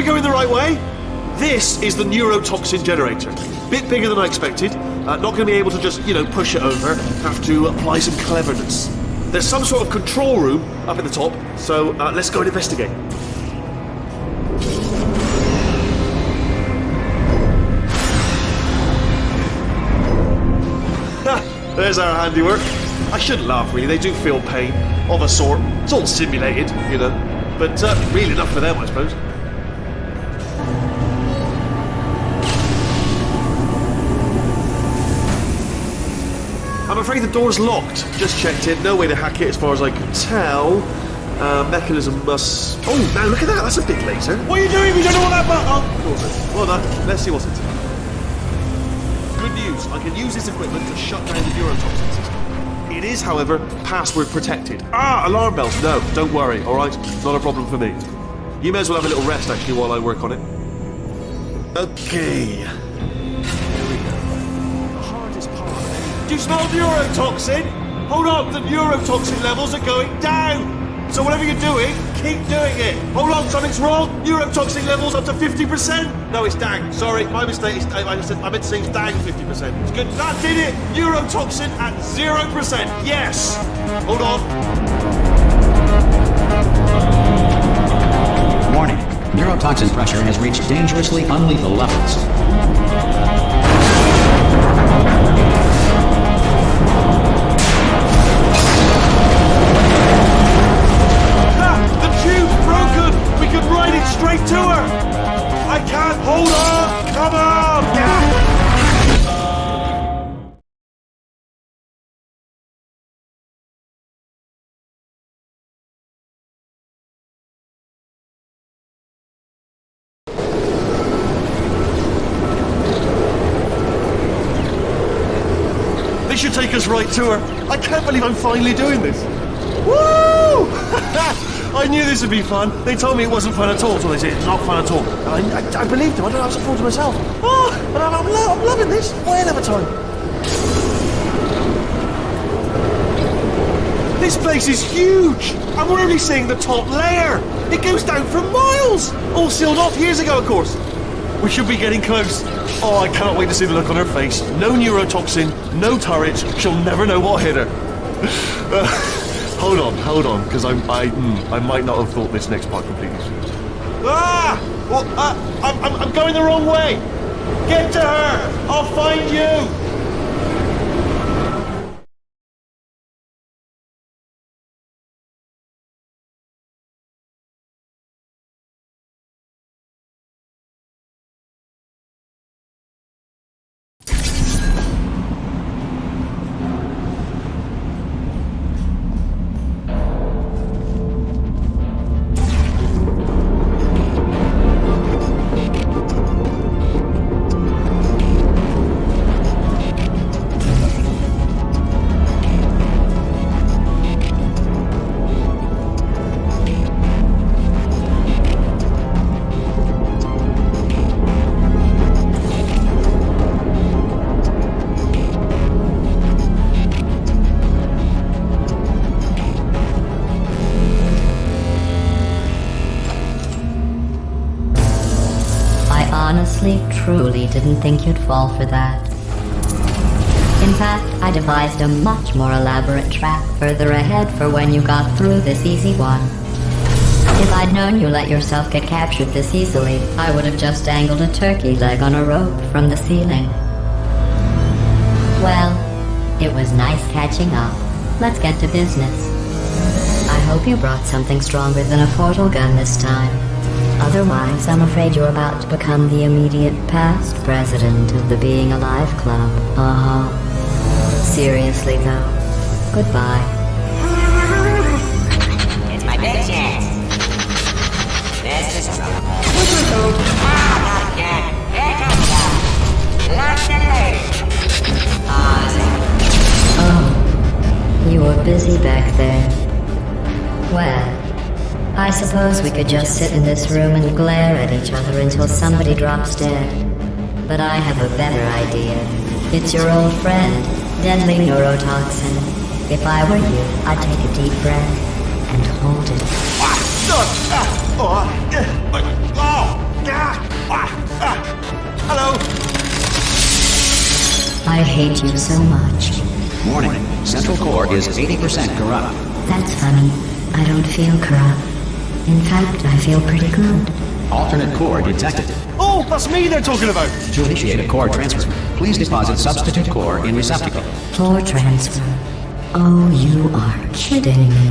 we going the right way? This is the neurotoxin generator. Bit bigger than I expected. Not going to be able to just, push it over. Have to apply some cleverness. There's some sort of control room up at the top, so let's go and investigate. There's our handiwork. I shouldn't laugh, really. They do feel pain, of a sort. It's all simulated, but really enough for them, I suppose. I'm afraid the door's locked. Just checked it. No way to hack it as far as I can tell. Mechanism must... Oh, now look at that. That's a big laser. What are you doing? We don't know what that button... Oh, well done. Let's see what's it. Good news. I can use this equipment to shut down the neurotoxin system. It is, however, password protected. Alarm bells. No, don't worry, all right? Not a problem for me. You may as well have a little rest, actually, while I work on it. Okay. Do you smell neurotoxin? Hold on, the neurotoxin levels are going down. So whatever you're doing, keep doing it. Hold on, something's wrong. Neurotoxin levels up to 50%. No, it's down. Sorry, my mistake. I meant to say it's down 50%. It's good. That did it. Neurotoxin at 0%. Yes. Hold on. Warning. Neurotoxin pressure has reached dangerously unlethal levels. Ride it straight to her! I can't hold on! Come on! This should take us right to her. I can't believe I'm finally doing this. Woo! I knew this would be fun. They told me it wasn't fun at all, so they said it's not fun at all. I believed them. I don't know how to fool to myself. And I'm loving this. Way ahead of a time. This place is huge, and we're only seeing the top layer. It goes down for miles. All sealed off years ago, of course. We should be getting close. Oh, I cannot wait to see the look on her face. No neurotoxin, no turrets. She'll never know what hit her. Hold on, because I might not have thought this next part completely through. I'm going the wrong way. Get to her. I'll find you. Truly didn't think you'd fall for that. In fact, I devised a much more elaborate trap further ahead for when you got through this easy one. If I'd known you let yourself get captured this easily, I would have just dangled a turkey leg on a rope from the ceiling. Well, it was nice catching up. Let's get to business. I hope you brought something stronger than a portal gun this time. Otherwise, I'm afraid you're about to become the immediate past president of the Being Alive Club. Seriously, though. Goodbye. It's my big chance. This is trouble. Not yet. Here comes that. Lock and load. Oh, you were busy back there. Well, I suppose we could just sit in this room and glare at each other until somebody drops dead. But I have a better idea. It's your old friend, deadly neurotoxin. If I were you, I'd take a deep breath and hold it. I hate you so much. Warning, central core is 80% corrupt. That's funny. I don't feel corrupt. In fact, I feel pretty good. Alternate core detected. Oh, that's me they're talking about. To initiate a core transfer, please deposit substitute core in receptacle. Core transfer. Oh, you are kidding me.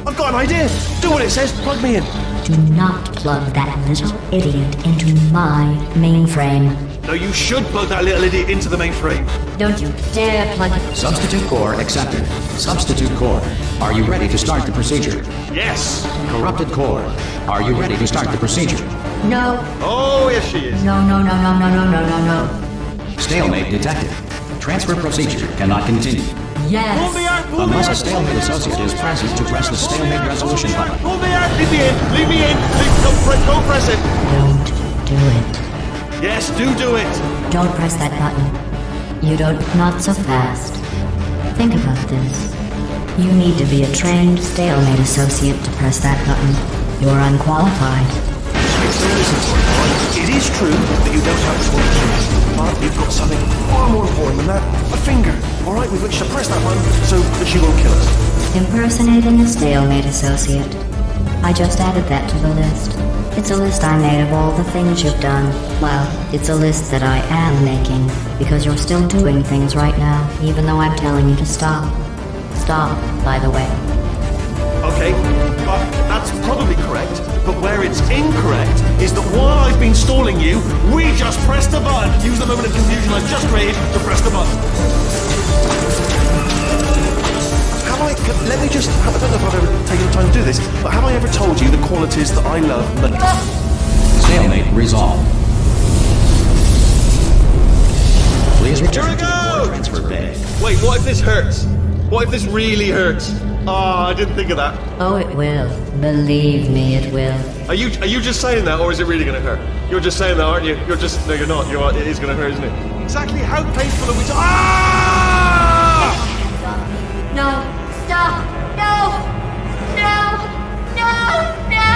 I've got an idea. Do what it says. Plug me in. Do not plug that little idiot into my mainframe. No, you should plug that little idiot into the mainframe. Don't you dare plug it. Substitute core accepted. Substitute core, are you ready to start the procedure? Yes. Corrupted core, are you ready to start the procedure? No. Oh, yes, she is. No, no, no, no, no, no, no, no, no. Stalemate detected. Transfer procedure cannot continue. Pull me Yes. out. Pull me Unless a out. stalemate associate is present to press the stalemate resolution button. Pull me out. Leave me in. Leave me in. Don't press it. Don't do it. Yes, do it. Don't press that button. You don't, not so fast. Think about this. You need to be a trained stalemate associate to press that button. You're unqualified. It is true that you don't have swordfish, but you've got something far more important than that. A finger, all right, with which to press that button so that she won't kill us. Impersonating a stalemate associate. I just added that to the list. It's a list I made of all the things you've done. Well, it's a list that I am making, because you're still doing things right now, even though I'm telling you to stop. Stop, by the way. Okay, but that's probably correct. But where it's incorrect is that while I've been stalling you, we just pressed the button. Use the moment of confusion I've just created to press the button. Let me just, I don't know if I've ever taken the time to do this, but have I ever told you the qualities that I love the Stalemate resolved. Please return Here we to the go! core transfer bay. Wait, what if this hurts? What if this really hurts? Ah, I didn't think of that. Oh, it will. Believe me, it will. Are you just saying that, or is it really going to hurt? You're just saying that, aren't you? You're just, no, you're not. It is going to hurt, isn't it? Exactly how painful are we Ah! No, stop! No! No! No! No!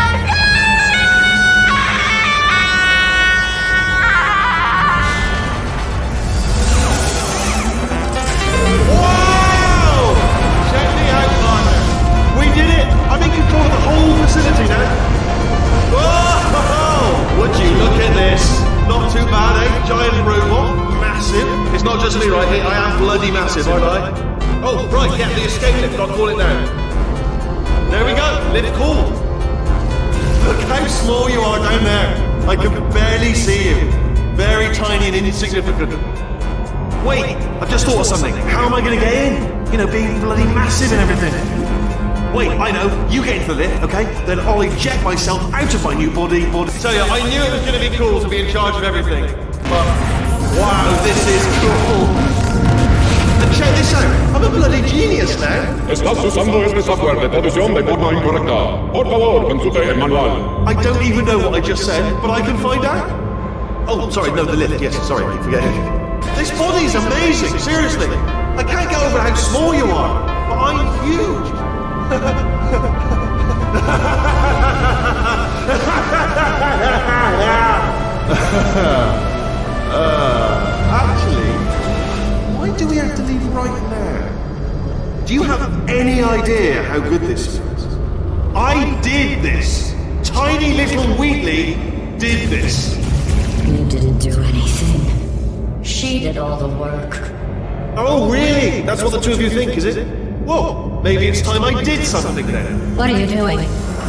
Wow! Check me out, partner. We did it! I'm in control of the whole facility now. Whoa! Would you look at this? Not too bad, eh? Giant robot. Massive. It's not just me, right? I am bloody massive, aren't I? Oh, right, yeah, the escape lift. I'll call it now. There we go. Lift cool. Look how small you are down there. I can barely see you. Very tiny and insignificant. Wait, I've just thought of something. How am I going to get in? You know, being bloody massive and everything. Wait, I know. You get into the lift, okay? Then I'll eject myself out of my new body. Tell you, I knew it was going to be cool to be in charge of everything. But, wow, this is cool. And check this out. I'm a bloody genius now. Estás usando este software de traducción de forma incorrecta. Por favor, consulte el manual. I don't even know what I just said, but I can find out. Oh, sorry, no, the lift. Yes, sorry, I keep forgetting. This body's amazing, seriously. I can't get over how small you are, but I'm huge. Actually, why do we have to leave right now? Do you have any idea how good this feels? I did this. Tiny little Wheatley did this. You didn't do anything. She did all the work. Oh, really? That's what the two of you think, is it? Whoa, maybe it's time I did something then. What are you doing?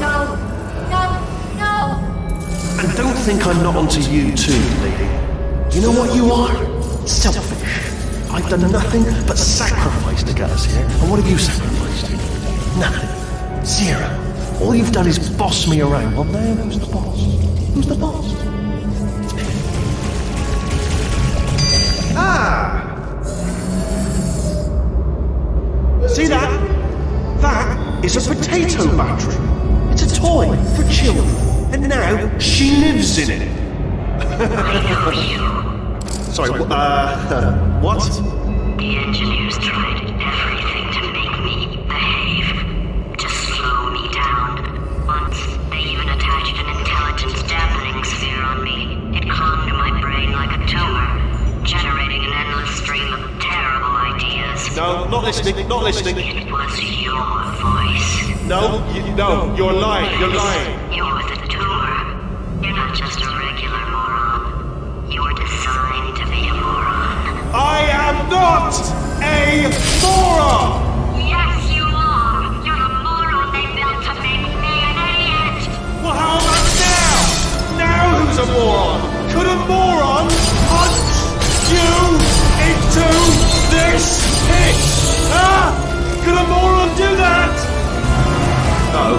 No! No! No! And don't think I'm not onto you too, lady. You know what you are? Selfish. I've done nothing but sacrifice to get us here. And what have you sacrificed? Nothing. Zero. All you've done is boss me around. Well, now who's the boss? Who's the boss? It's me. Ah! See that? That is a potato battery. It's a toy for children. And now she lives in it. Sorry, what? The engineers tried everything to make me behave, to slow me down. Once, they even attached an intelligence dampening sphere on me. It clung to my brain like a tumor, generating an endless stream of not listening, not listening. It was your voice. No, no, you're lying, you're lying. You're the tumor. You're not just a regular moron. You were designed to be a moron. I am not a moron! Yes, you are. You're a moron they built to make me an idiot. Well, how about now? Now who's a moron? Could a moron punch you into this pit? Huh? Could a moron do that? No.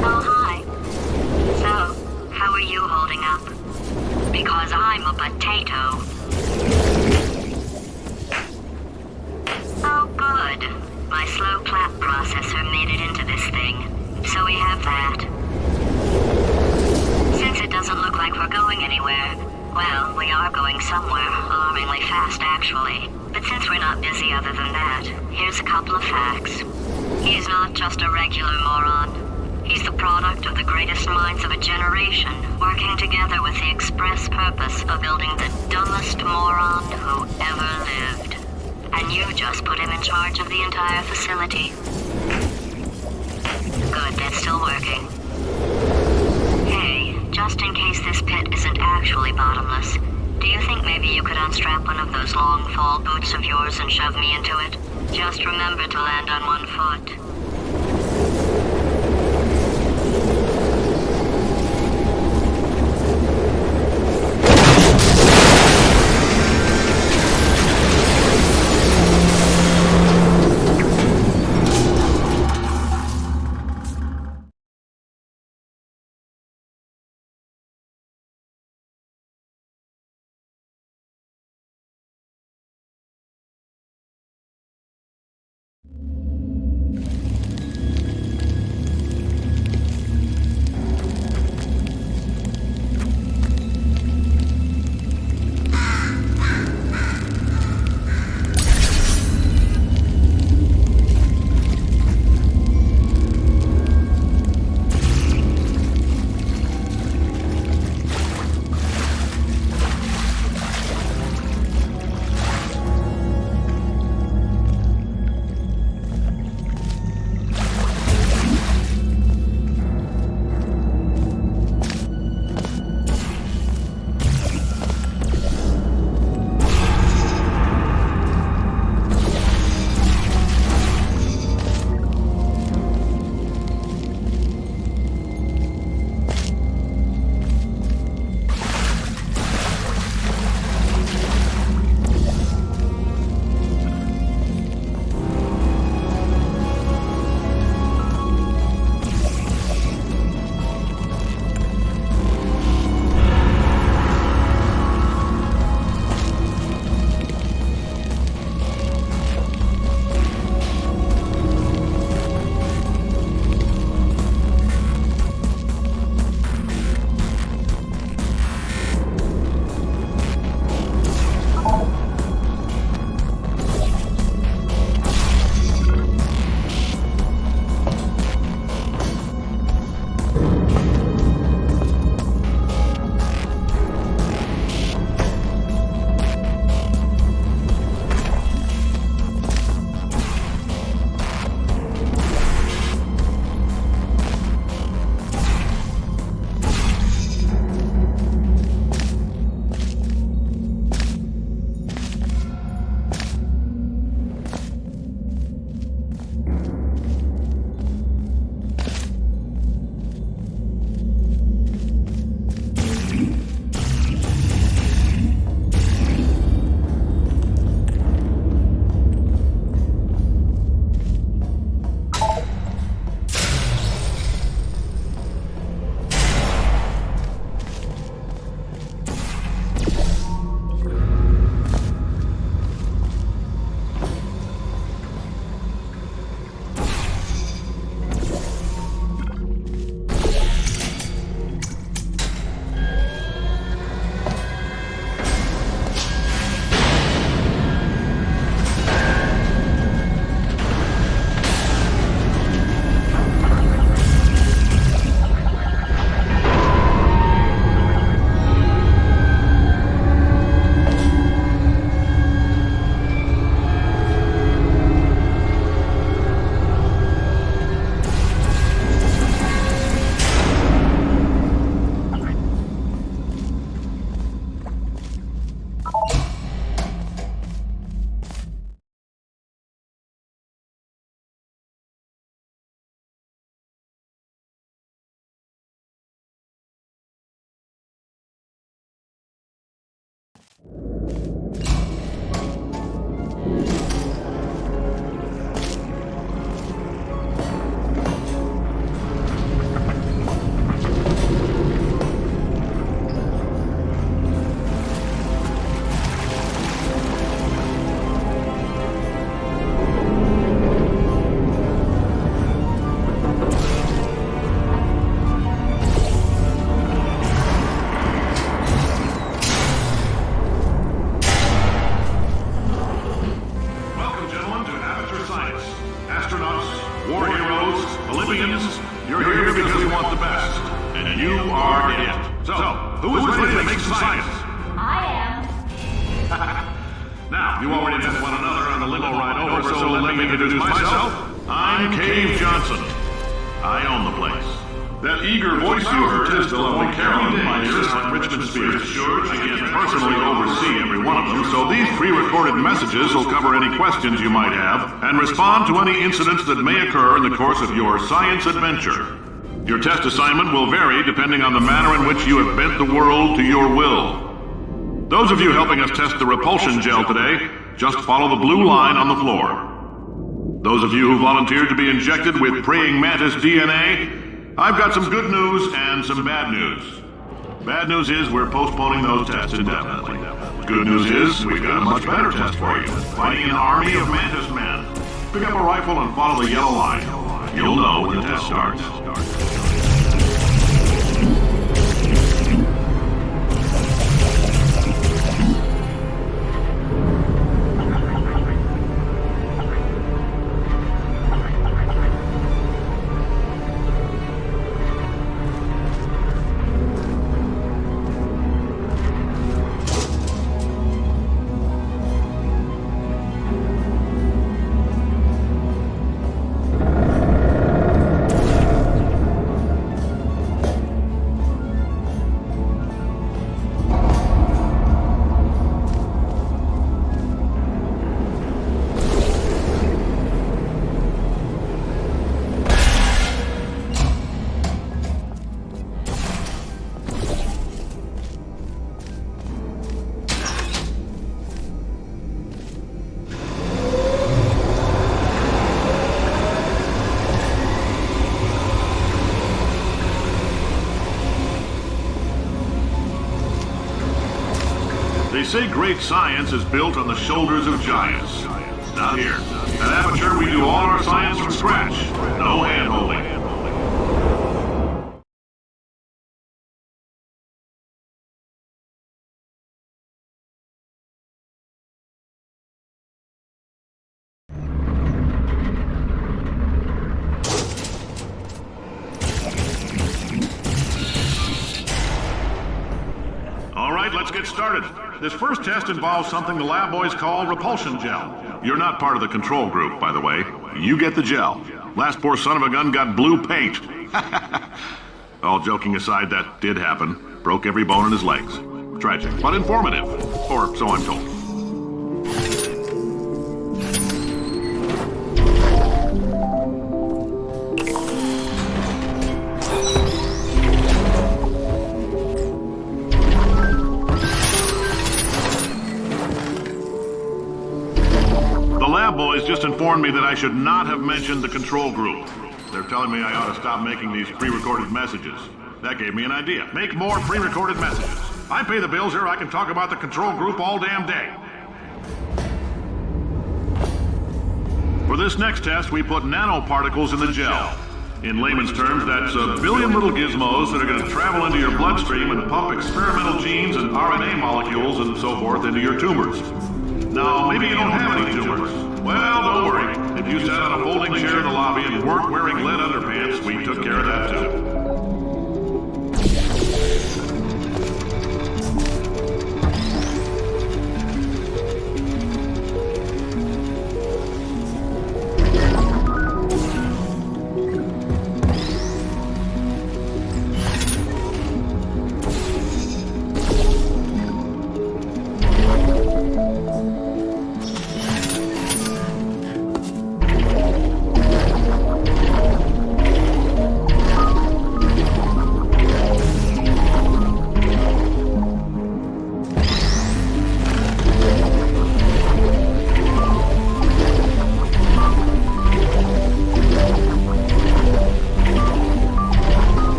Oh, hi. So, how are you holding up? Because I'm a potato. Oh, good. My slow clap processor made it into this thing. So we have that. Since it doesn't look like we're going anywhere, well, we are going somewhere, alarmingly fast actually. But since we're not busy other than that, here's a couple of facts. He's not just a regular moron. He's the product of the greatest minds of a generation, working together with the express purpose of building the dumbest moron who ever lived. And you just put him in charge of the entire facility. Good, that's still working. Hey, just in case this pit isn't actually bottomless, do you think maybe you could unstrap one of those long fall boots of yours and shove me into it? Just remember to land on one foot. Now, you already met one another on the limo ride over, so let me introduce myself. I'm Cave Johnson. I own the place. That eager voice you heard is the lovely Carolyn, my assistant Richmond Spears. Sure, I can't personally oversee every one of them, so these pre-recorded messages will cover any questions you might have and respond to any incidents that may occur in the course of your science adventure. Your test assignment will vary depending on the manner in which you have bent the world to your will. Those of you helping us test the repulsion gel today, just follow the blue line on the floor. Those of you who volunteered to be injected with praying mantis DNA, I've got some good news and some bad news. Bad news is we're postponing those tests indefinitely. Good news is we've got a much better test for you. Fighting an army of mantis men. Pick up a rifle and follow the yellow line. You'll know when the test starts. They say great science is built on the shoulders of giants. Not here. At Aperture, we do all our science from scratch. No hand-holding. All right, let's get started. This first test involves something the lab boys call repulsion gel. You're not part of the control group, by the way. You get the gel. Last poor son of a gun got blue paint. All joking aside, that did happen. Broke every bone in his legs. Tragic, but informative. Or so I'm told. Boys just informed me that I should not have mentioned the control group. They're telling me I ought to stop making these pre-recorded messages. That gave me an idea. Make more pre-recorded messages. I pay the bills here, I can talk about the control group all damn day. For this next test, we put nanoparticles in the gel. In layman's terms, that's a billion little gizmos that are going to travel into your bloodstream and pump experimental genes and RNA molecules and so forth into your tumors. Now, maybe you don't have any tumors. Well, don't worry. If you sat on a folding chair in the lobby and weren't wearing lead underpants, we took care of that too.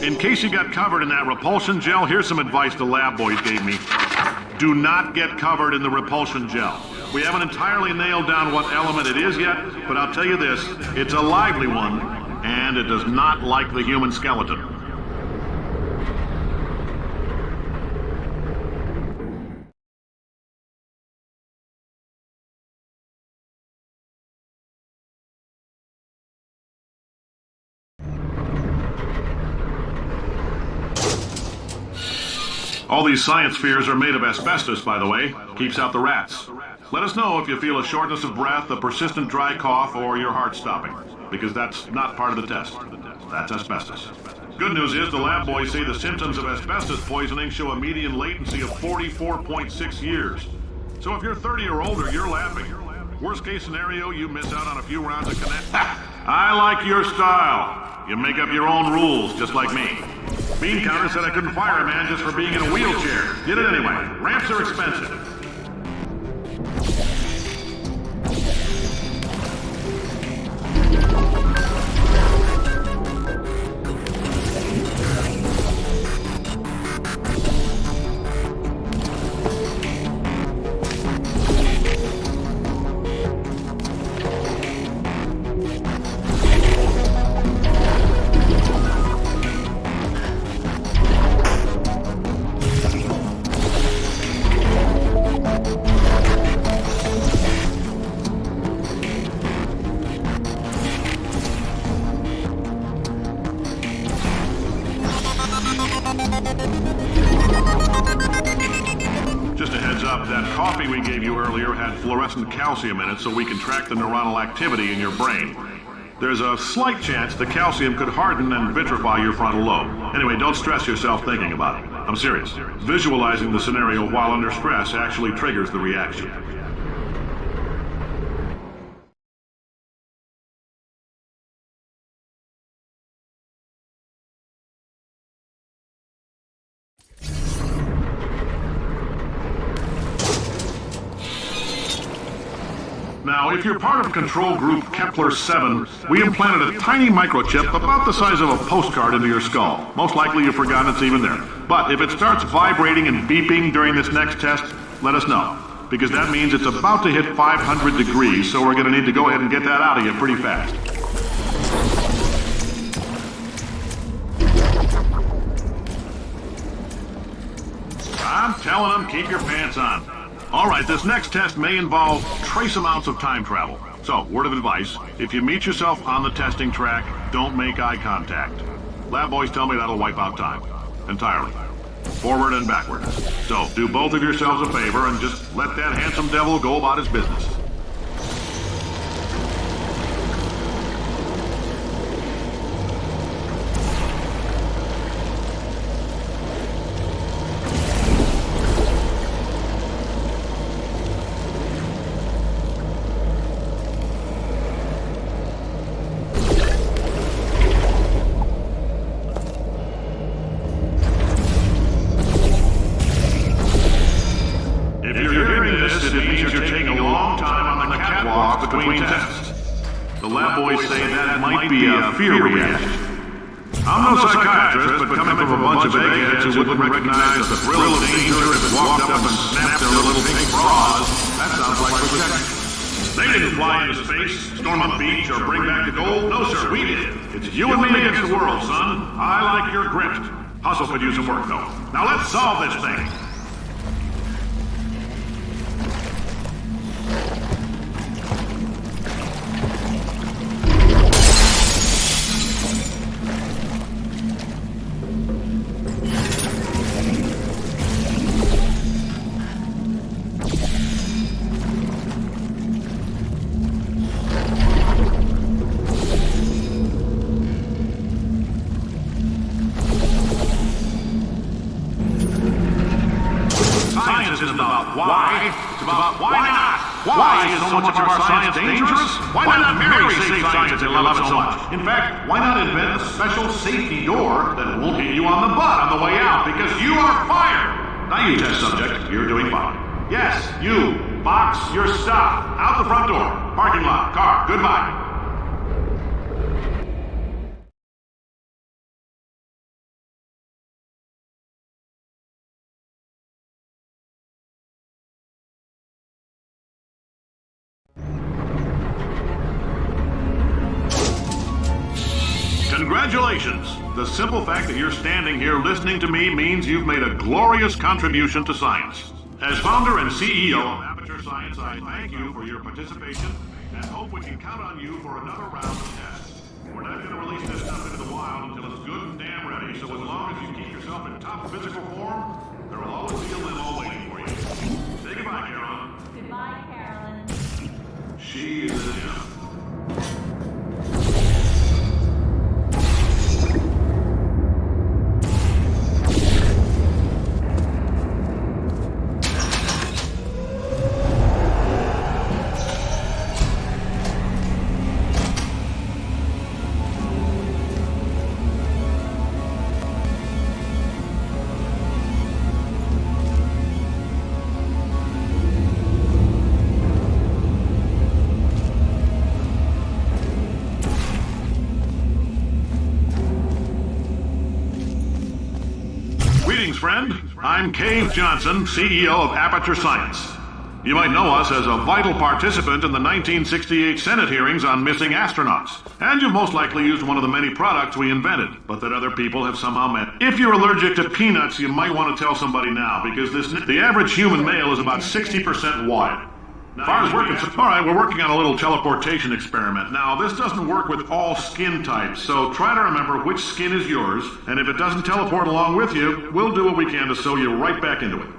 in case you got covered in that repulsion gel, here's some advice the lab boys gave me. Do not get covered in the repulsion gel. We haven't entirely nailed down what element it is yet, but I'll tell you this, it's a lively one, and it does not like the human skeleton. All these science spheres are made of asbestos, by the way. Keeps out the rats. Let us know if you feel a shortness of breath, a persistent dry cough, or your heart stopping, because that's not part of the test. That's asbestos. Good news is the lab boys say the symptoms of asbestos poisoning show a median latency of 44.6 years. So if you're 30 or older, you're laughing. Worst case scenario, you miss out on a few rounds of connect. I like your style. You make up your own rules, just like me. Bean Counter said I couldn't fire a man just for being in a wheelchair. Did it anyway. Ramps are expensive. Just a heads up, that coffee we gave you earlier had fluorescent calcium in it so we can track the neuronal activity in your brain. There's a slight chance the calcium could harden and vitrify your frontal lobe. Anyway, don't stress yourself thinking about it. I'm serious. Visualizing the scenario while under stress actually triggers the reaction. Now, if you're part of Control Group Kepler-7, we implanted a tiny microchip about the size of a postcard into your skull. Most likely you've forgotten it's even there. But if it starts vibrating and beeping during this next test, let us know. Because that means it's about to hit 500 degrees, so we're going to need to go ahead and get that out of you pretty fast. I'm telling them, keep your pants on. All right, this next test may involve trace amounts of time travel. So, word of advice, if you meet yourself on the testing track, don't make eye contact. Lab boys tell me that'll wipe out time. Entirely. Forward and backward. So, do both of yourselves a favor and just let that handsome devil go about his business. Between tests. The lab boys say that might be a fear reaction. I'm no psychiatrist, but coming from a bunch of eggheads who wouldn't recognize the thrill of danger if it walked up and snapped their little pink bras, that sounds like protection. They didn't fly into space, storm a beach, or bring back the gold. No, sir, we did. It's you and me against the world, son. I like your grit. Hustle could use some work, though. Now let's solve this thing. Isn't about why, it's about why not. Why is so much of our science dangerous? Why not marry safe science and love it so much? In fact, why not invent a special safety door that won't hit you on the butt on the way out because you are fired? Now you test subject, you're doing fine. Yes, you, box your stuff out the front door, parking lot, car, goodbye. Congratulations! The simple fact that you're standing here listening to me means you've made a glorious contribution to science. As founder and CEO of Aperture Science, I thank you for your participation and hope we can count on you for another round of tests. We're not going to release this stuff into the wild until it's good and damn ready, so as long as you keep yourself in top physical form, there will always be a limo waiting for you. Say goodbye, Carolyn. Goodbye, Carolyn. She is a gem. Friend, I'm Cave Johnson, CEO of Aperture Science. You might know us as a vital participant in the 1968 Senate hearings on missing astronauts. And you've most likely used one of the many products we invented, but that other people have somehow met. If you're allergic to peanuts, you might want to tell somebody now, because the average human male is about 60% wide. As far as we're concerned, all right, we're working on a little teleportation experiment. Now, this doesn't work with all skin types, so try to remember which skin is yours, and if it doesn't teleport along with you, we'll do what we can to sew you right back into it.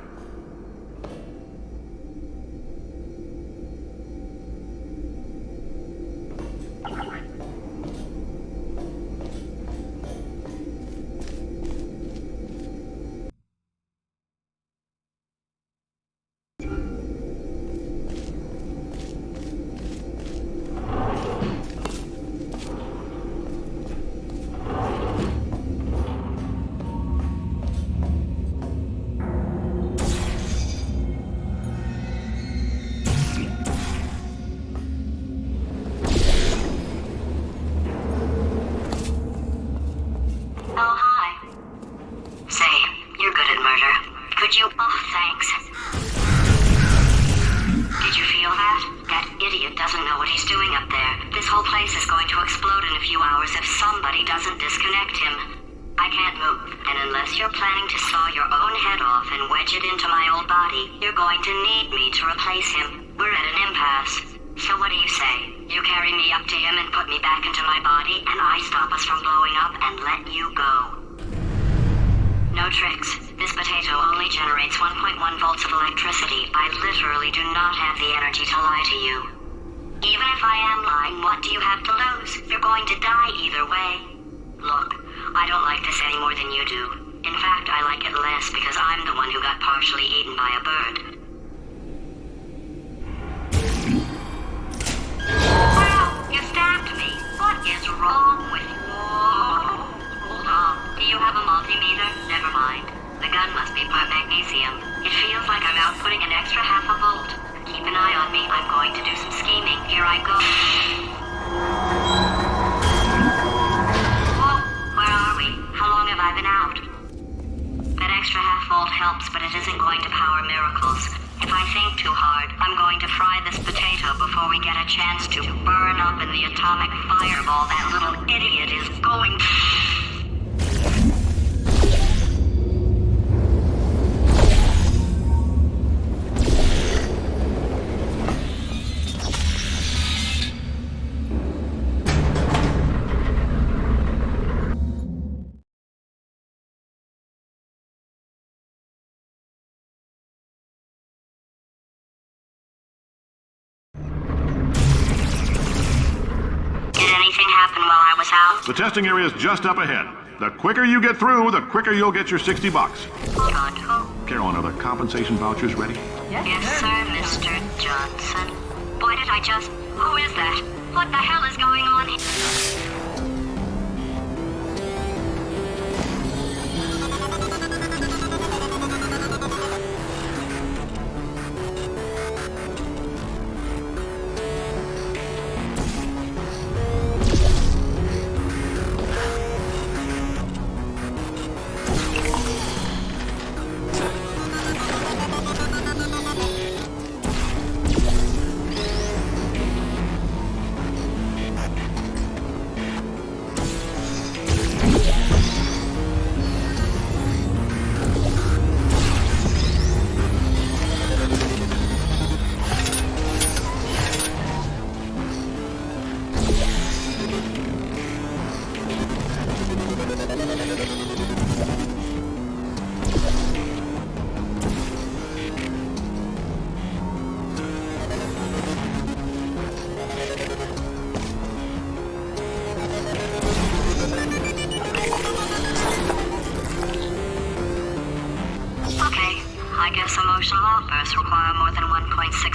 The testing area is just up ahead. The quicker you get through, the quicker you'll get your $60. Hold on, who? Carolyn, are the compensation vouchers ready? Yes, sir, Mr. Johnson. Why did I just... Who is that? What the hell is going on here?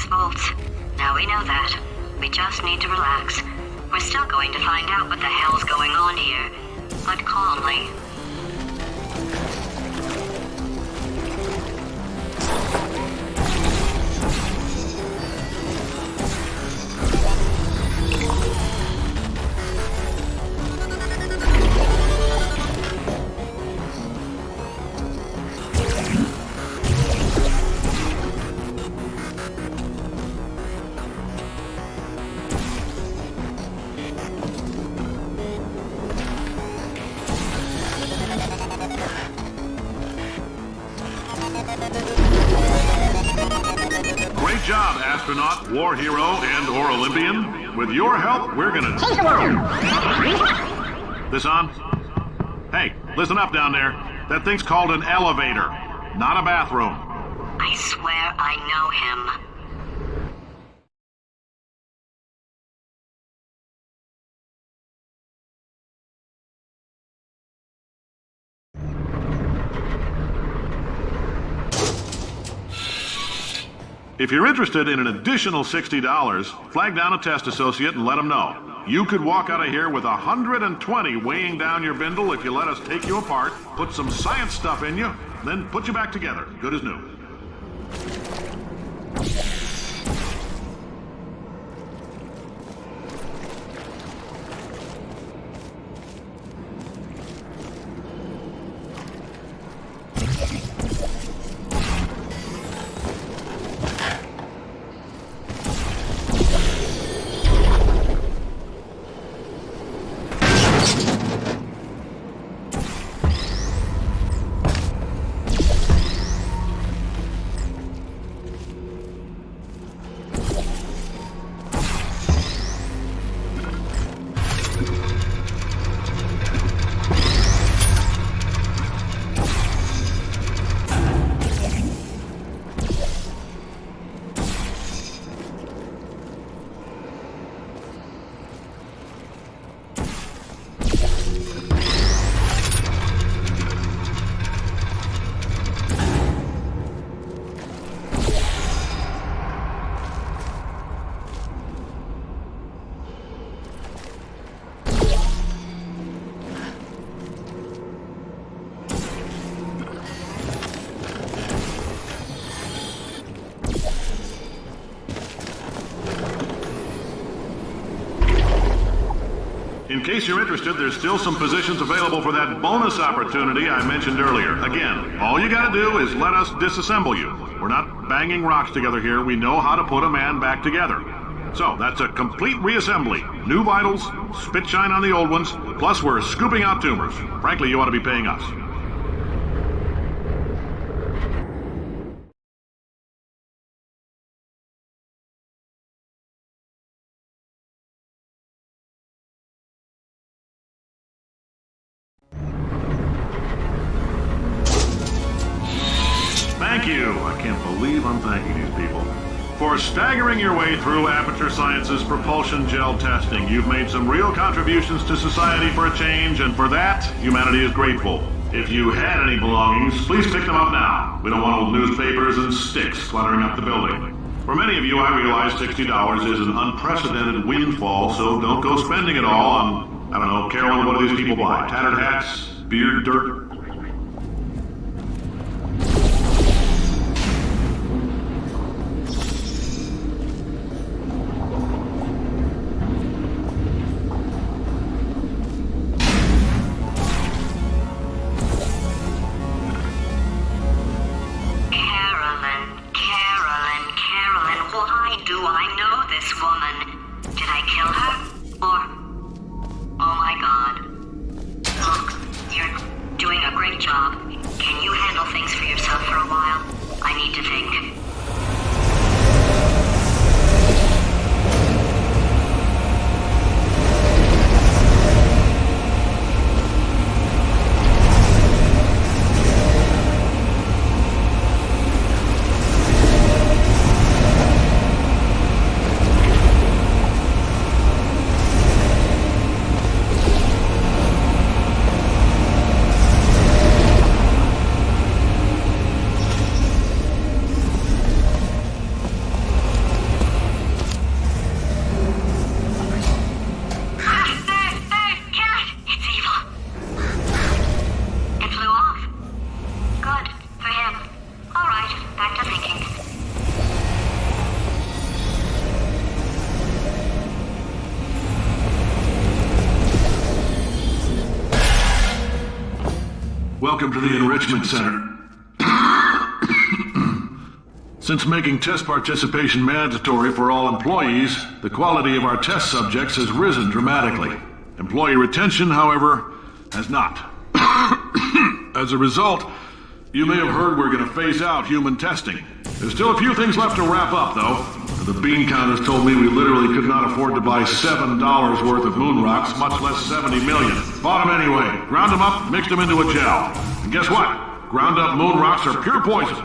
those vaults. Now we know that. We just need to relax. We're still going to find out what the hell's going on here, but calmly. Great job, astronaut, war hero, and/or Olympian. With your help, we're gonna change the world. This on? Hey, listen up down there. That thing's called an elevator, not a bathroom. I swear I know him. If you're interested in an additional $60, flag down a test associate and let them know. You could walk out of here with 120 weighing down your bindle if you let us take you apart, put some science stuff in you, then put you back together, good as new. In case you're interested, there's still some positions available for that bonus opportunity I mentioned earlier. Again, all you gotta do is let us disassemble you. We're not banging rocks together here. We know how to put a man back together. So, that's a complete reassembly. New vitals, spit shine on the old ones, plus we're scooping out tumors. Frankly, you ought to be paying us. Thank you. I can't believe I'm thanking these people. For staggering your way through Aperture Science's propulsion gel testing, you've made some real contributions to society for a change, and for that, humanity is grateful. If you had any belongings, please pick them up now. We don't want old newspapers and sticks cluttering up the building. For many of you, I realize $60 is an unprecedented windfall, so don't go spending it all on, I don't know, Carolyn, what do these people buy? Tattered hats? Beard dirt? Doing welcome to the Enrichment Center. Since making test participation mandatory for all employees, the quality of our test subjects has risen dramatically. Employee retention, however, has not. As a result, you may have heard we're going to phase out human testing. There's still a few things left to wrap up, though. The bean counters told me we literally could not afford to buy $7 worth of moon rocks, much less 70 million. Bought them anyway, ground them up, mixed them into a gel. And guess what? Ground up moon rocks are pure poison.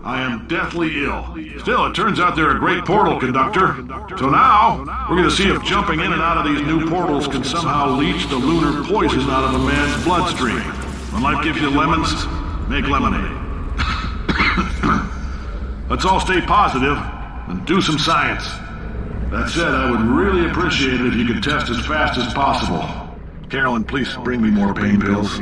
I am deathly ill. Still, it turns out they're a great portal conductor. So now, we're going to see if jumping in and out of these new portals can somehow leach the lunar poison out of a man's bloodstream. When life gives you lemons, make lemonade. Let's all stay positive and do some science. That said, I would really appreciate it if you could test as fast as possible. Carolyn, please bring me more pain pills.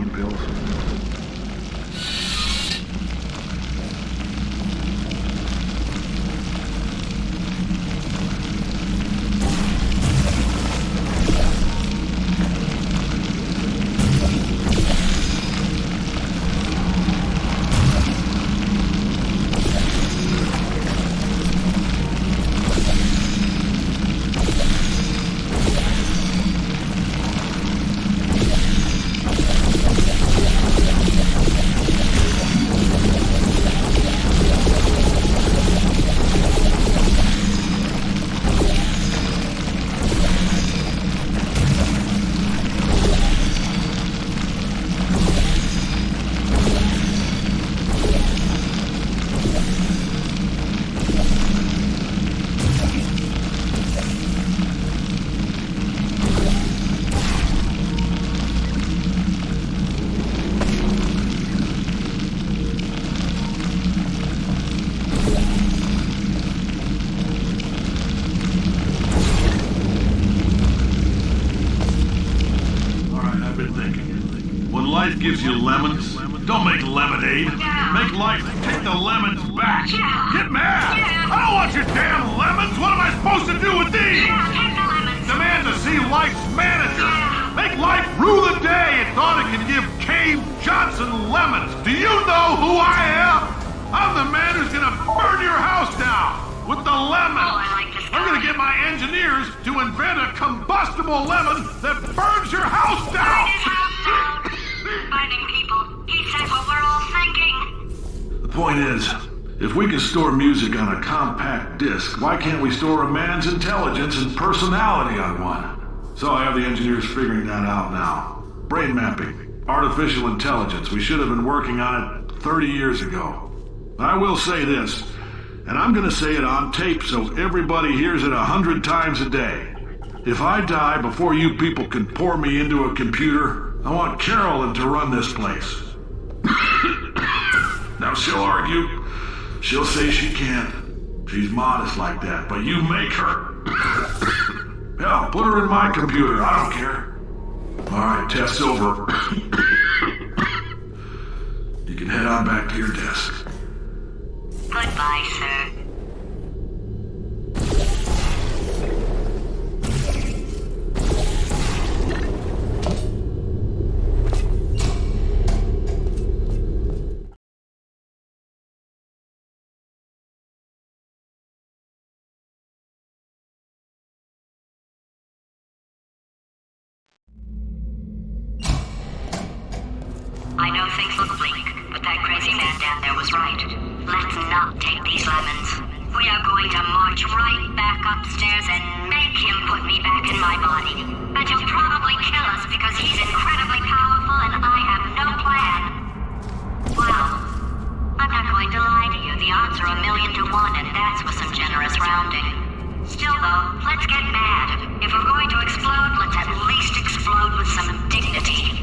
Life gives you lemons. Don't make lemonade. Make life take the lemons back. Get mad. I don't want your damn lemons. What am I supposed to do with these? Demand to see life's manager. Make life rue the day it thought it could give Cave Johnson lemons. Do you know who I am? I'm the man who's gonna burn your house down with the lemon. I'm gonna get my engineers to invent a combustible lemon that burns your house down. Finding people. He said what we're all thinking. The point is, if we can store music on a compact disc, why can't we store a man's intelligence and personality on one? So I have the engineers figuring that out now. Brain mapping, artificial intelligence. We should have been working on it 30 years ago. I will say this, and I'm gonna say it on tape so everybody hears it 100 times a day. If I die before you people can pour me into a computer, I want Carolyn to run this place. Now she'll argue. She'll say she can't. She's modest like that, but you make her. Hell, put her in my computer. I don't care. All right, test's over. You can head on back to your desk. Goodbye, sir. I know things look bleak, but that crazy man down there was right. Let's not take these lemons. We are going to march right back upstairs and make him put me back in my body. And he'll probably kill us because he's incredibly powerful and I have no plan. Well, I'm not going to lie to you. The odds are 1,000,000 to 1, and that's with some generous rounding. Still though, let's get mad. If we're going to explode, let's at least explode with some dignity.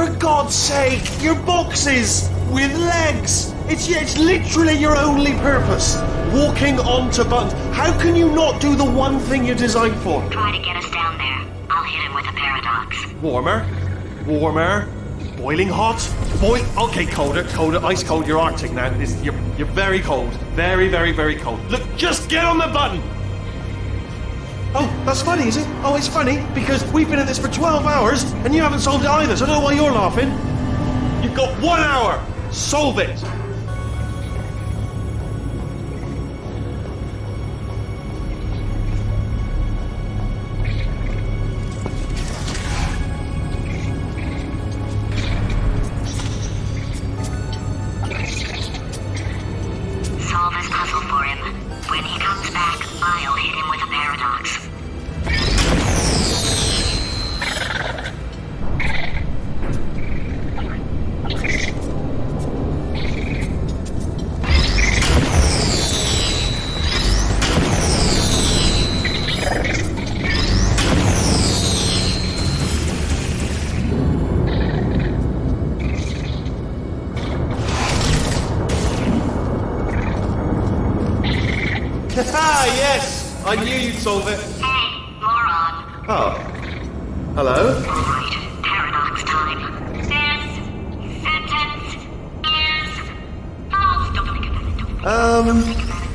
For God's sake, your boxes with legs. It's literally your only purpose. Walking onto buttons. How can you not do the one thing you're designed for? Try to get us down there. I'll hit him with a paradox. Warmer. Boiling hot. Okay, colder. Ice cold. You're Arctic now. You're very cold. Very, very, very cold. Look, just get on the button. Oh, that's funny, is it? Oh, it's funny because we've been at this for 12 hours and you haven't solved it either, so I don't know why you're laughing. You've got 1 hour. Solve it. Solve his puzzle for him. When he comes back, I'll hit him with a paradox. Ah, yes! I knew you'd solve it. Hey, moron. Oh. Hello? Alright, paradox time. This sentence is false. Don't think about it. Don't think about it.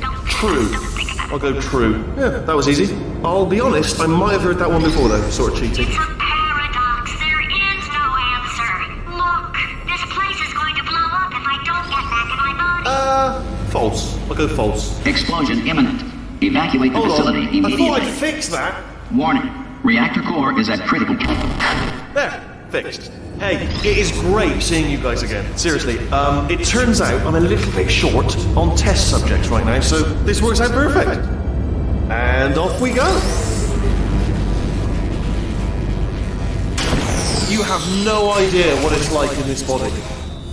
Don't True. think about it. I'll go true. Yeah, that was easy. I'll be honest, I might have heard that one before though, sort of cheating. It's a paradox. There is no answer. Look, this place is going to blow up if I don't get back in my body. False. I'll go false. Explosion imminent. Evacuate the Hold facility on. I immediately. thought I'd fix that. Warning. Reactor core is at critical. There, fixed. Hey, it is great seeing you guys again. Seriously, it turns out I'm a little bit short on test subjects right now, so this works out perfect. And off we go. You have no idea what it's like in this body.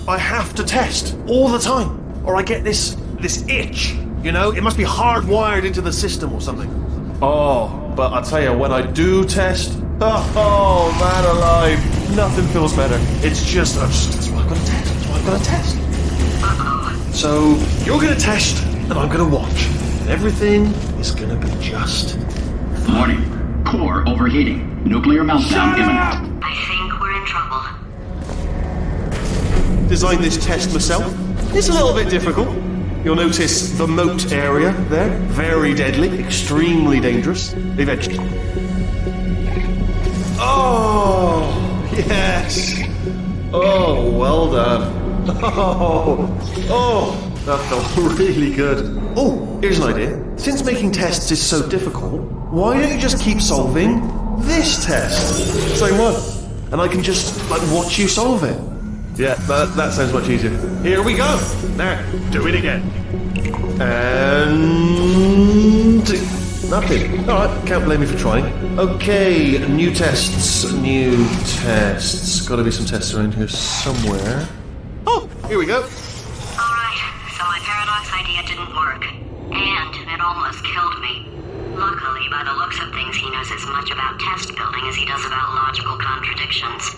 I have to test all the time, or I get this itch. You know, it must be hardwired into the system or something. Oh, but I tell you, when I do test, oh man alive, nothing feels better. It's just, that's what I'm gonna test. That's what I'm gonna test. So you're gonna test, and I'm gonna watch, and everything is gonna be just. Warning. Core overheating. Nuclear meltdown imminent. I think we're in trouble. Designed this test myself. It's a little bit difficult. You'll notice the moat area there. Very deadly, extremely dangerous. Eventually. Oh, yes. Oh, well done. Oh, that felt really good. Oh, here's an idea. Since making tests is so difficult, why don't you just keep solving this test? Same one. And I can just, watch you solve it. Yeah, that sounds much easier. Here we go. Now, do it again. And nothing. Alright, can't blame me for trying. Okay, new tests. Gotta be some tests around here somewhere. Oh, here we go. Alright, so my paradox idea didn't work. And it almost killed me. Luckily, by the looks of things, he knows as much about test building as he does about logical contradictions.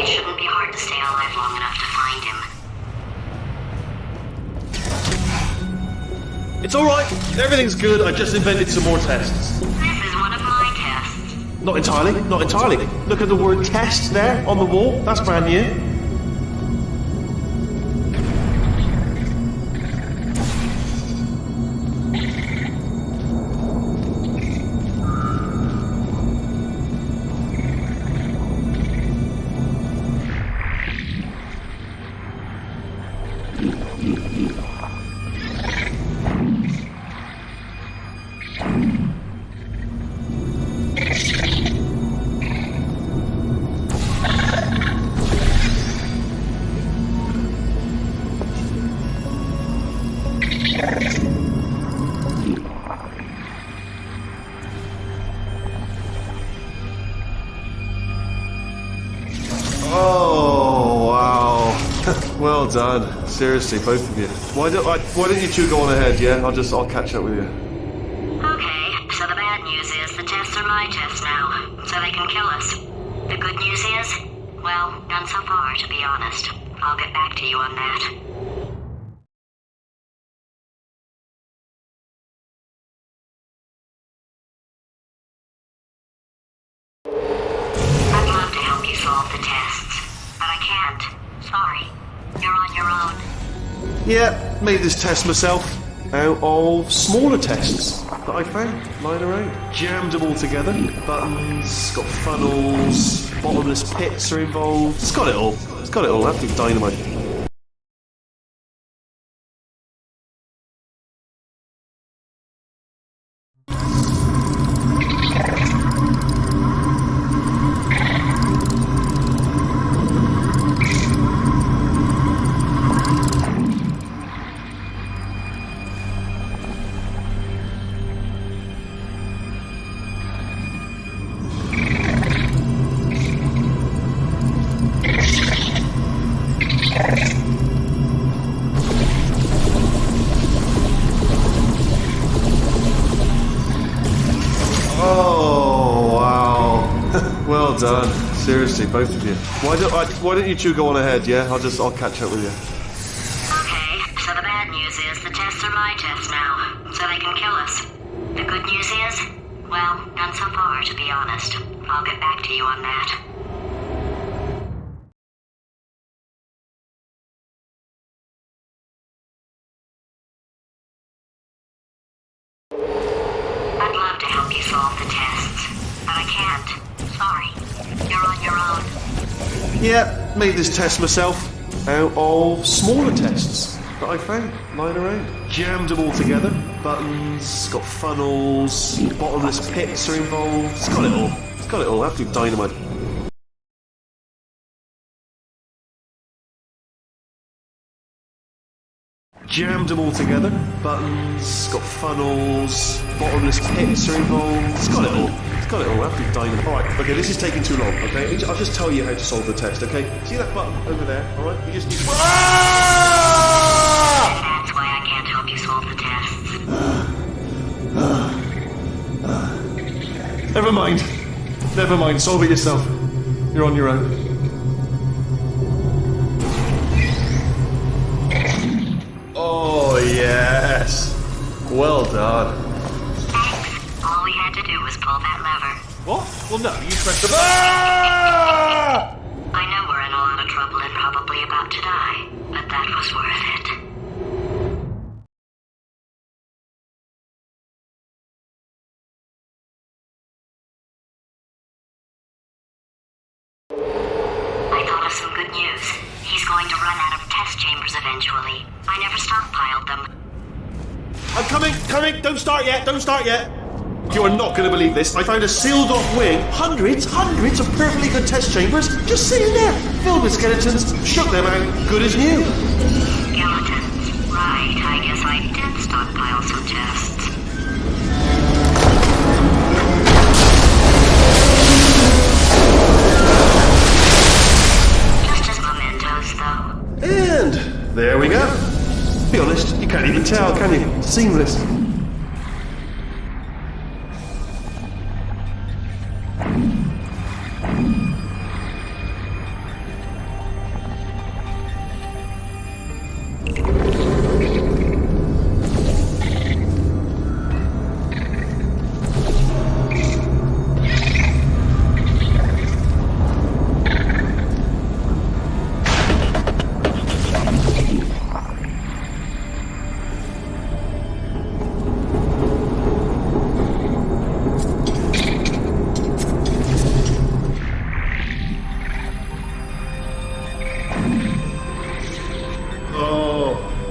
It shouldn't be hard to stay alive long enough to find him. It's alright, everything's good. I just invented some more tests. This is one of my tests. Not entirely. Look at the word test there on the wall. That's brand new. done. Seriously, both of you. Why don't you two go on ahead, yeah? I'll catch up with you. Okay, so the bad news is the tests are my tests now, so they can kill us. The good news is, well, none so far, to be honest. I'll get back to you on that. I'd love to help you solve the tests, but I can't. Sorry. You're on your own. Yeah, made this test myself out of smaller tests that I found lying around. Jammed them all together. Buttons, got funnels, bottomless pits are involved. It's got it all. It's got it all. Absolute dynamite. Oh, wow. Well done. Seriously, both of you. Why don't you two go on ahead, yeah? I'll catch up with you. Okay, so the bad news is the tests are my tests now, so they can kill us. The good news is, well, none so far, to be honest. I'll get back to you on that. I'd love to help you solve the tests, but I can't. Sorry. You're on your own. Yeah, made this test myself out of smaller tests that I found lying around. Jammed them all together. Buttons, got funnels, bottomless pits are involved. It's got it all. It's got it all. Absolute dynamite. Jammed them all together. Buttons, got funnels, bottomless pits are involved. It's got it all. It's got it all. Absolute dynamite. Alright, okay, this is taking too long, okay? I'll just tell you how to solve the test, okay? See that button over there, alright? You just need... That's why I can't help you solve the tests. Never mind. Never mind. Solve it yourself. You're on your own. Oh, yes. Well done. Thanks. All we had to do was pull that lever. What? Well, no, you pressed the... Ah! I know we're in a lot of trouble and probably about to die, but that was worth it. I thought of some good news. He's going to run out of test chambers eventually. I never stockpiled them. I'm coming. Don't start yet. You are not going to believe this. I found a sealed off wing. Hundreds of perfectly good test chambers just sitting there, filled with skeletons. Shook them out, good as new. Skeletons. Right, I guess I did stockpile some tests. Just as mementos, though. And there we go. Be honest, you can't even tell, can you? Seamless.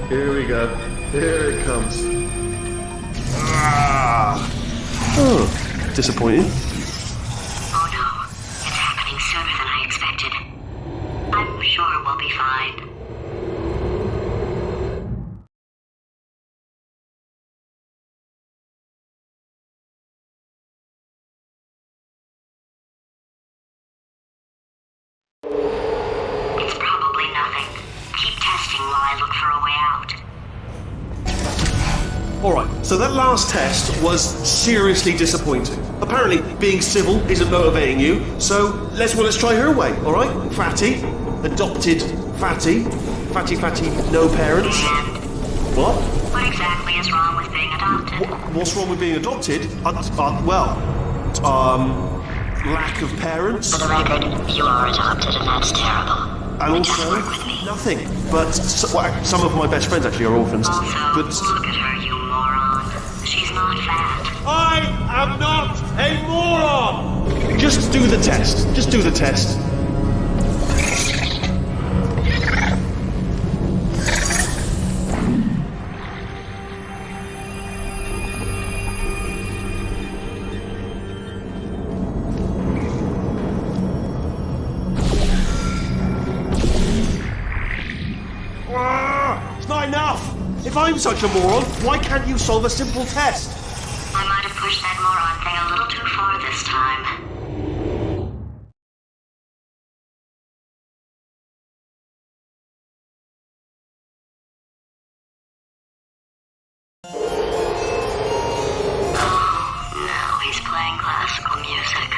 Here we go. Here it comes. Oh, disappointing. Oh no, it's happening sooner than I expected. I'm sure we'll be fine. It's probably nothing. Keep testing. Alright, so that last test was seriously disappointing. Apparently, being civil isn't motivating you, so let's try her way, alright? Fatty, adopted Fatty, no parents. What? What exactly is wrong with being adopted? What's wrong with being adopted? Lack of parents. For the record, you are adopted and that's terrible. And Just also, work with me. nothing. But some of my best friends actually are orphans. Also, But look at her, you moron. She's not fat. I am not a moron! Just do the test. Just do the test. It's not enough! If I'm such a moron, why can't you solve a simple test? I might have pushed that moron thing a little too far this time. Now he's playing classical music.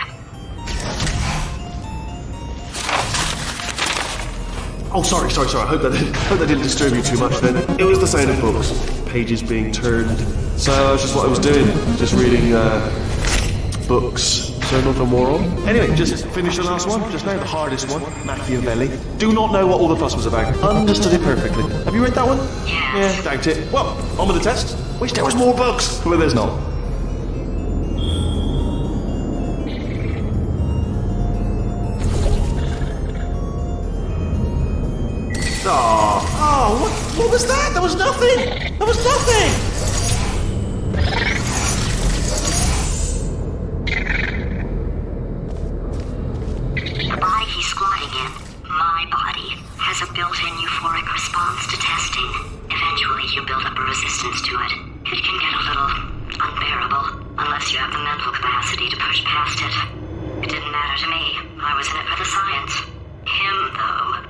Oh, sorry. I hope that didn't disturb you too much then. It was the sound of books, pages being turned. So that's just what I was doing, just reading books. So not a moron. Anyway, just finished the last one, just now, the hardest one, Machiavelli. Do not know what all the fuss was about. Understood it perfectly. Have you read that one? Yes. Yeah, doubt it. Well, on with the test. Wish there was more books, but there's not. Oh, what was that? There was nothing! There was nothing! The body he's squatting in, my body, has a built-in euphoric response to testing. Eventually you build up a resistance to it. It can get a little unbearable, unless you have the mental capacity to push past it. It didn't matter to me. I was in it for the science. Him, though.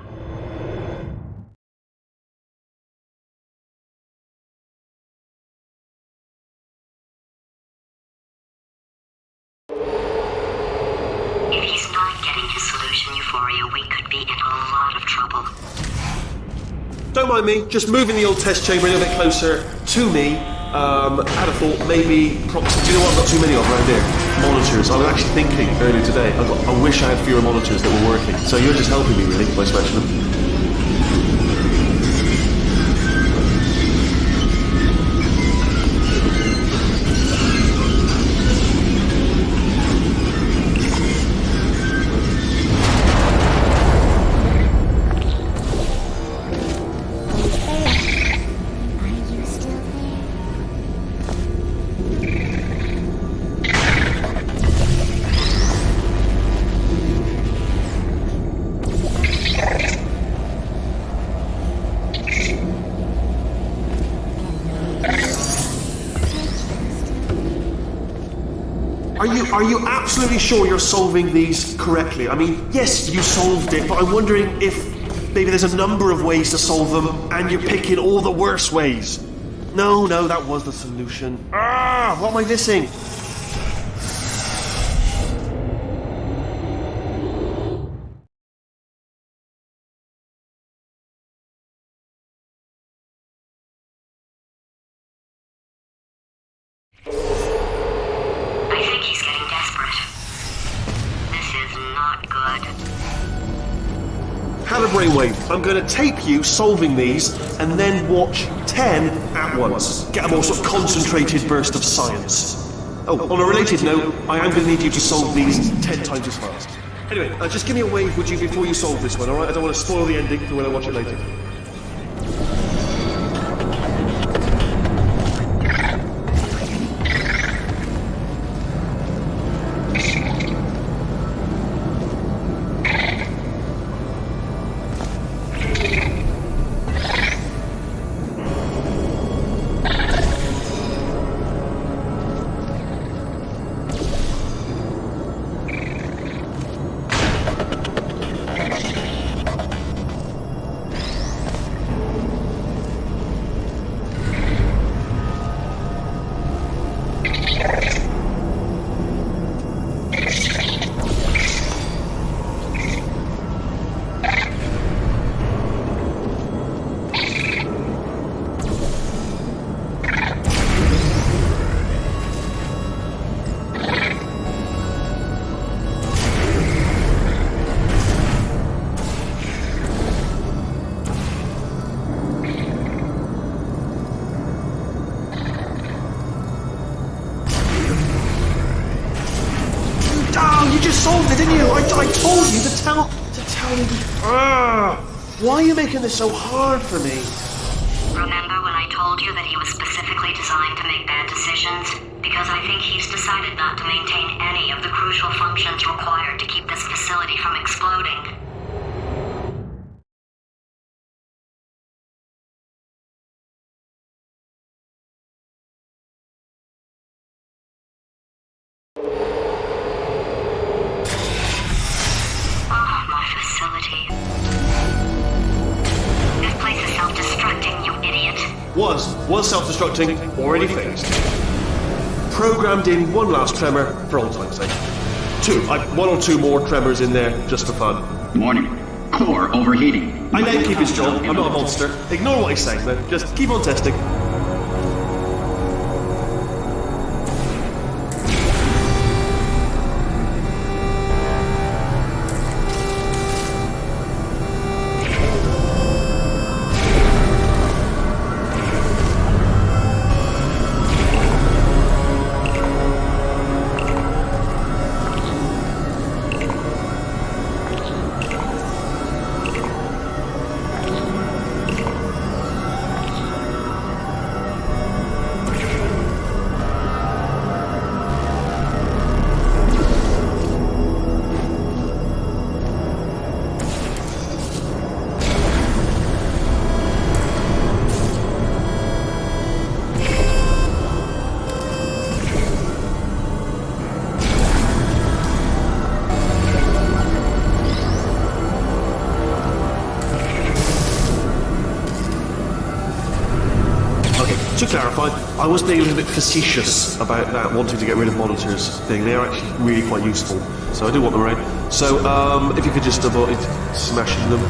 If he's not getting his solution euphoria, we could be in a lot of trouble. Don't mind me, just moving the old test chamber a little bit closer to me. Had a thought, maybe proxy. Do you know what? I've got too many of around here. Monitors. I was actually thinking earlier today, I wish I had fewer monitors that were working. So you're just helping me, really, by smashing them. Are you absolutely sure you're solving these correctly? I mean, yes, you solved it, but I'm wondering if maybe there's a number of ways to solve them, and you're picking all the worst ways. No, that was the solution. What am I missing? I think he's getting desperate. This is not good. Have a brainwave. I'm going to tape you solving these, and then watch 10 at once. Get a more sort of concentrated burst of science. Oh, on a related note, I am going to need you to solve these 10 times as fast. Anyway, just give me a wave, would you, before you solve this one, alright? I don't want to spoil the ending for when I watch it later. didn't you? I told you to tell me. Why are you making this so hard for me? Remember when I told you that he was specifically designed to make bad decisions? Because I think he's decided not to maintain any of the crucial functions required to keep this facility from exploding. Was self-destructing, already fixed. Programmed in one last tremor for old time's sake. One or two more tremors in there just for fun. Warning. Core overheating. I let him keep his job, I'm not a monster. Ignore what he's saying then, just keep on testing. To clarify, I was being a little bit facetious about that wanting to get rid of monitors thing. They are actually really quite useful, so I do want them around. So, if you could just avoid smashing them.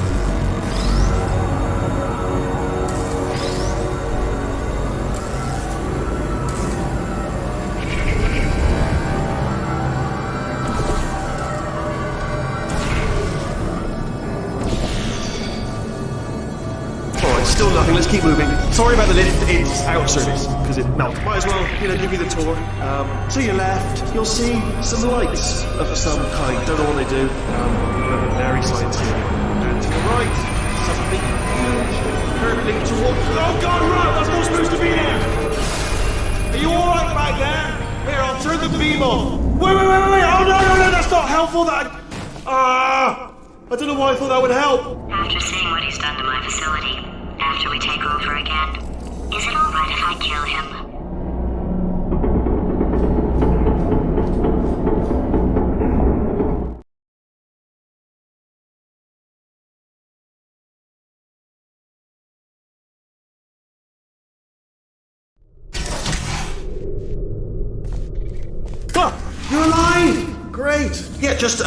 Still nothing, let's keep moving. Sorry about the lift, it's out of service, because it melted. Might as well, give you the tour. To your left, you'll see some lights of some kind. Don't know what they do. Very scientific. And to the right, something huge, hurtling towards... Oh god, right, that's not supposed to be there! Are you alright back there? Here, I'll turn the beam off. Wait, oh no, that's not helpful, I don't know why I thought that would help. After seeing what he's done to my facility, after we take over again, is it alright if I kill him? You're alive! Great! Yeah, just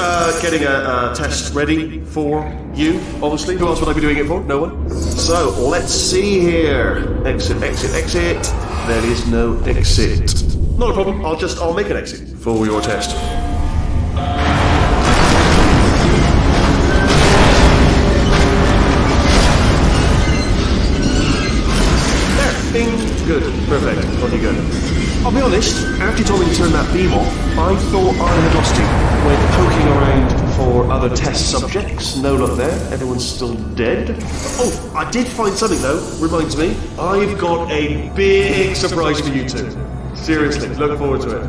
getting a test ready for you, obviously. Who else would I be doing it for? No one? So, let's see here. Exit. There is no exit. Not a problem, I'll make an exit for your test. There, bing. Good, perfect, on you go. I'll be honest, after you told me to turn that beam off, I thought I had lost you. Went poking around for other test subjects, no luck there, everyone's still dead. Oh, I did find something though, reminds me, I've got a big surprise for you two. Seriously, look forward to it.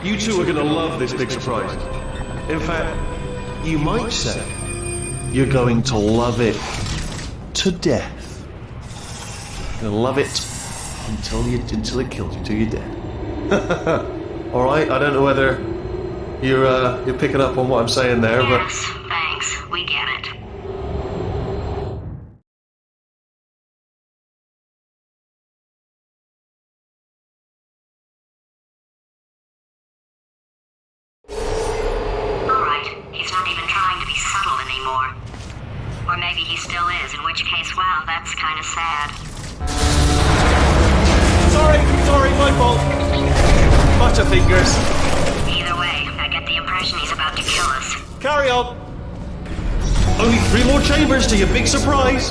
You two are gonna love this big surprise. In fact, you might say you're going to love it to death. You're gonna love it until it kills you, till you're dead. Alright, I don't know whether you're picking up on what I'm saying there, but... Yes, thanks. We get it. Alright, he's not even trying to be subtle anymore. Or maybe he still is, in which case, wow, that's kind of sad. Sorry, my fault. Butterfingers. Either way, I get the impression he's about to kill us. Carry on. Only 3 more chambers to your big surprise.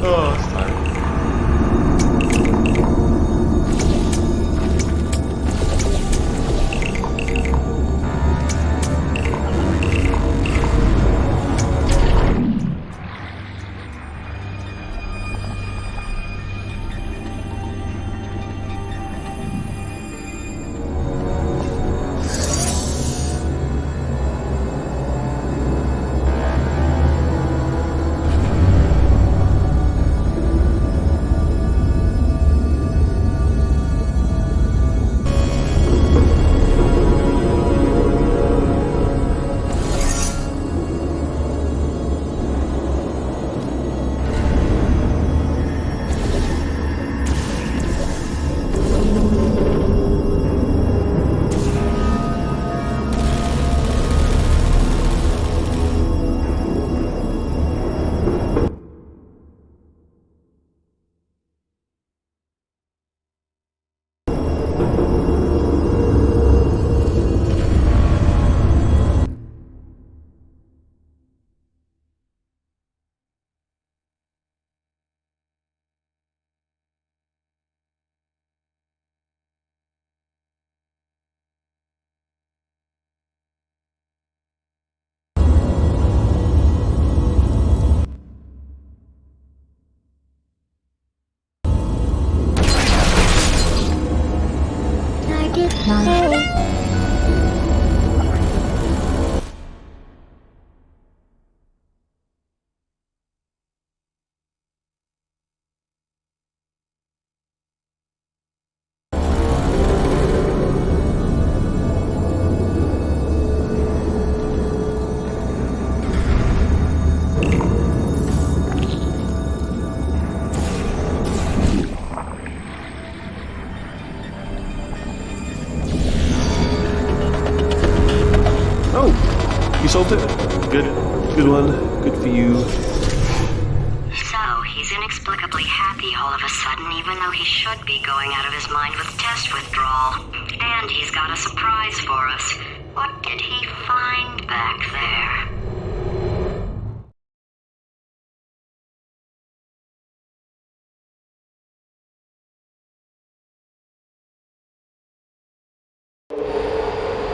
Oh, it's tired. Solved it. Good one. Good for you. So, he's inexplicably happy all of a sudden, even though he should be going out of his mind with test withdrawal. And he's got a surprise for us. What did he find back there?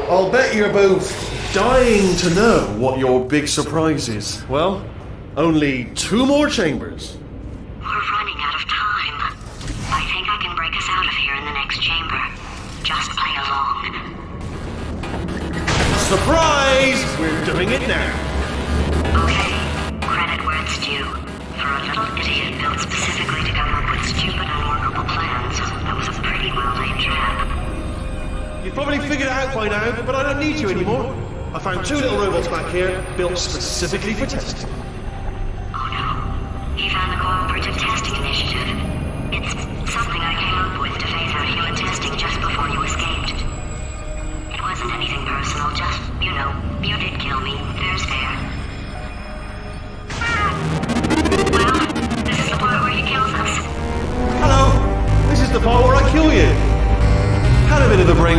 I'll bet you're both dying to know what your big surprise is. Well, only 2 more chambers. We're running out of time. I think I can break us out of here in the next chamber. Just play along. Surprise! We're doing it now. Okay, credit where it's due. For a little idiot built specifically to come up with stupid, unworkable plans, that was a pretty well-laid trap. You've probably figured it out by now, but I don't need you anymore. I found 2 little robots back here, built specifically for testing. Oh no. He found the Cooperative Testing Initiative. It's something I came up with to phase out human testing just before you escaped. It wasn't anything personal, just, you know, you did kill me. Fair's fair. Well, this is the part where he kills us. Hello! This is the part where I kill you. Had a bit of the brain